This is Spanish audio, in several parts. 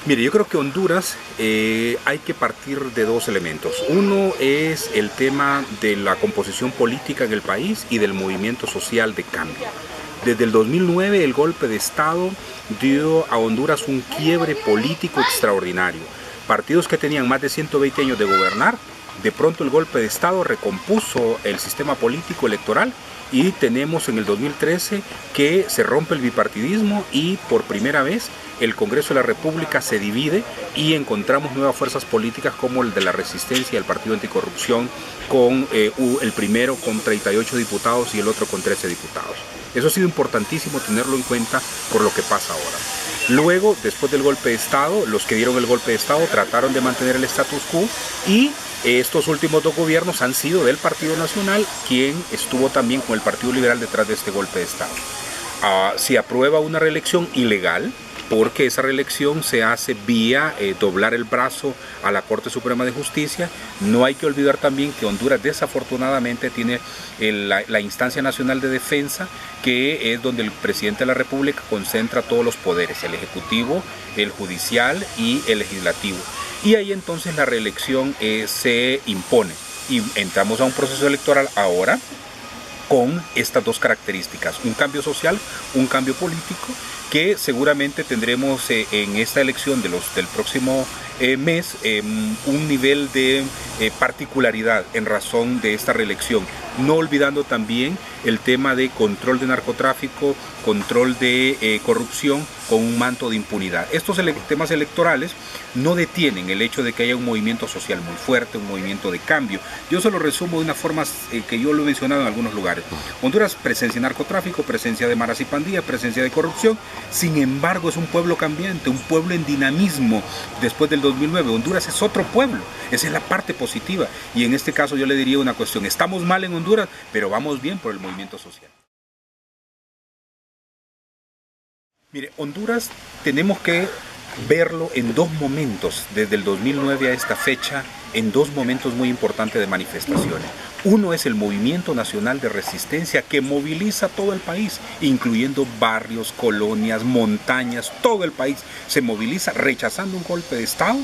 Mire, yo creo que Honduras hay que partir de dos elementos. Uno es el tema de la composición política en el país y del movimiento social de cambio. Desde el 2009 el golpe de Estado dio a Honduras un quiebre político extraordinario. Partidos que tenían más de 120 años de gobernar, de pronto el golpe de Estado recompuso el sistema político electoral y tenemos en el 2013 que se rompe el bipartidismo y por primera vez el Congreso de la República se divide y encontramos nuevas fuerzas políticas como el de la Resistencia, el Partido Anticorrupción, con el primero con 38 diputados y el otro con 13 diputados. Eso ha sido importantísimo tenerlo en cuenta por lo que pasa ahora. Luego, después del golpe de Estado, los que dieron el golpe de Estado trataron de mantener el status quo y estos últimos dos gobiernos han sido del Partido Nacional, quien estuvo también con el Partido Liberal detrás de este golpe de Estado. Se aprueba una reelección ilegal, porque esa reelección se hace vía doblar el brazo a la Corte Suprema de Justicia. No hay que olvidar también que Honduras desafortunadamente tiene la Instancia Nacional de Defensa, que es donde el presidente de la República concentra todos los poderes, el ejecutivo, el judicial y el legislativo. Y ahí entonces la reelección se impone y entramos a un proceso electoral ahora con estas dos características, un cambio social, un cambio político, que seguramente tendremos en esta elección del próximo mes un nivel de particularidad en razón de esta reelección, no olvidando también el tema de control de narcotráfico, control de corrupción con un manto de impunidad. Estos temas electorales no detienen el hecho de que haya un movimiento social muy fuerte, un movimiento de cambio. Yo se lo resumo de una forma que yo lo he mencionado en algunos lugares. Honduras, presencia de narcotráfico, presencia de maras y pandillas, presencia de corrupción. Sin embargo, es un pueblo cambiante, un pueblo en dinamismo. Después del 2009, Honduras es otro pueblo. Esa es la parte positiva. Y en este caso yo le diría una cuestión. Estamos mal en Honduras, pero vamos bien por el movimiento social. Mire, Honduras tenemos que verlo en dos momentos, desde el 2009 a esta fecha, en dos momentos muy importantes de manifestaciones. Uno es el Movimiento Nacional de Resistencia, que moviliza todo el país, incluyendo barrios, colonias, montañas, todo el país se moviliza rechazando un golpe de Estado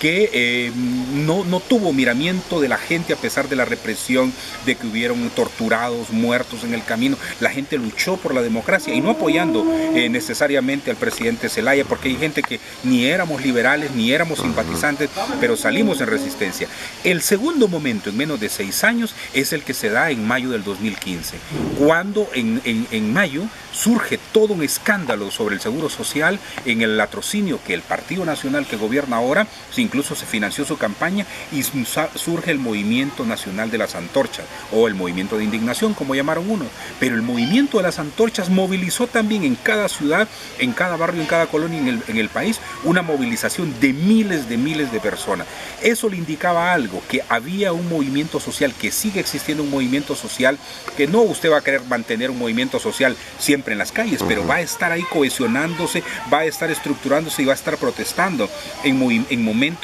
que no tuvo miramiento de la gente a pesar de la represión, de que hubieron torturados, muertos en el camino. La gente luchó por la democracia y no apoyando necesariamente al presidente Zelaya, porque hay gente que ni éramos liberales, ni éramos simpatizantes, pero salimos en resistencia. El segundo momento, en menos de 6 años, es el que se da en mayo del 2015, cuando en mayo surge todo un escándalo sobre el seguro social en el latrocinio que el Partido Nacional que gobierna ahora, incluso se financió su campaña y surge el Movimiento Nacional de las Antorchas o el Movimiento de Indignación, como llamaron uno. Pero el Movimiento de las Antorchas movilizó también en cada ciudad, en cada barrio, en cada colonia en el país, una movilización de miles de personas. Eso le indicaba algo, que había un movimiento social, que sigue existiendo un movimiento social, que no usted va a querer mantener un movimiento social siempre en las calles, pero va a estar ahí cohesionándose, va a estar estructurándose y va a estar protestando en momentos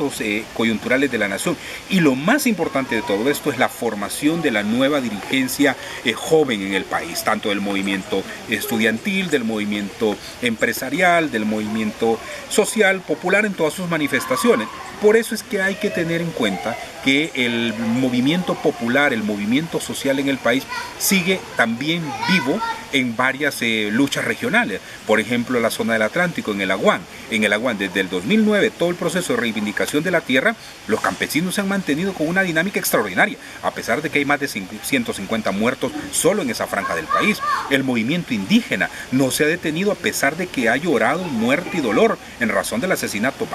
coyunturales de la nación. Y lo más importante de todo esto es la formación de la nueva dirigencia joven en el país, tanto del movimiento estudiantil, del movimiento empresarial, del movimiento social, popular en todas sus manifestaciones. Por eso es que hay que tener en cuenta que el movimiento popular, el movimiento social en el país sigue también vivo en varias luchas regionales. Por ejemplo, la zona del Atlántico, en el Aguán. En el Aguán, desde el 2009, todo el proceso de reivindicación de la tierra, los campesinos se han mantenido con una dinámica extraordinaria, a pesar de que hay más de 150 muertos solo en esa franja del país. El movimiento indígena no se ha detenido a pesar de que ha llorado muerte y dolor en razón del asesinato,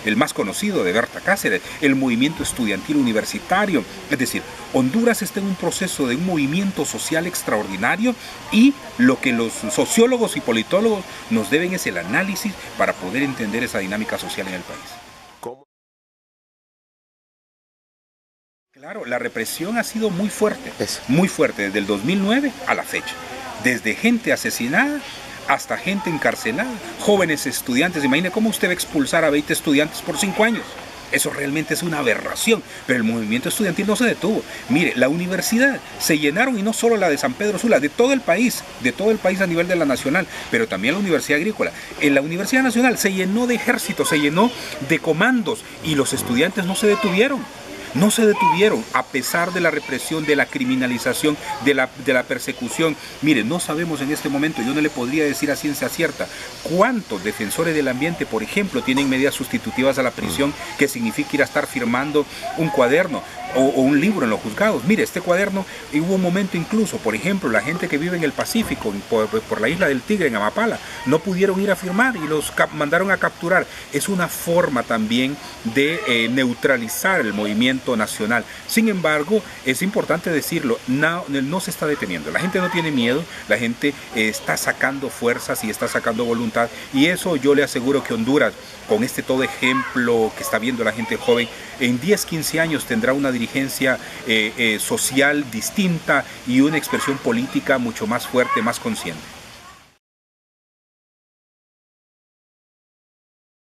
el más conocido, de Berta Cáceres. El movimiento estudiantil universitario. Es decir, Honduras está en un proceso de un movimiento social extraordinario y lo que los sociólogos y politólogos nos deben es el análisis para poder entender esa dinámica social en el país. ¿Cómo? Claro, la represión ha sido muy fuerte desde el 2009 a la fecha. Desde gente asesinada hasta gente encarcelada, jóvenes estudiantes. Imagine cómo usted va a expulsar a 20 estudiantes por 5 años. Eso realmente es una aberración, pero el movimiento estudiantil no se detuvo. Mire, la universidad se llenaron, y no solo la de San Pedro Sula, de todo el país a nivel de la nacional, pero también la Universidad Agrícola. En la Universidad Nacional se llenó de ejércitos, se llenó de comandos, y los estudiantes no se detuvieron. No se detuvieron a pesar de la represión, de la criminalización, de la persecución. Mire, no sabemos en este momento, yo no le podría decir a ciencia cierta cuántos defensores del ambiente, por ejemplo, tienen medidas sustitutivas a la prisión, que significa ir a estar firmando un cuaderno o un libro en los juzgados. Mire, este cuaderno, hubo un momento incluso, por ejemplo, la gente que vive en el Pacífico, por la isla del Tigre, en Amapala, no pudieron ir a firmar y los mandaron a capturar. Es una forma también de neutralizar el movimiento nacional. Sin embargo, es importante decirlo, no se está deteniendo. La gente no tiene miedo, la gente está sacando fuerzas y está sacando voluntad, y eso yo le aseguro que Honduras, con este todo ejemplo que está viendo la gente joven, en 10, 15 años tendrá una dirigencia social distinta y una expresión política mucho más fuerte, más consciente.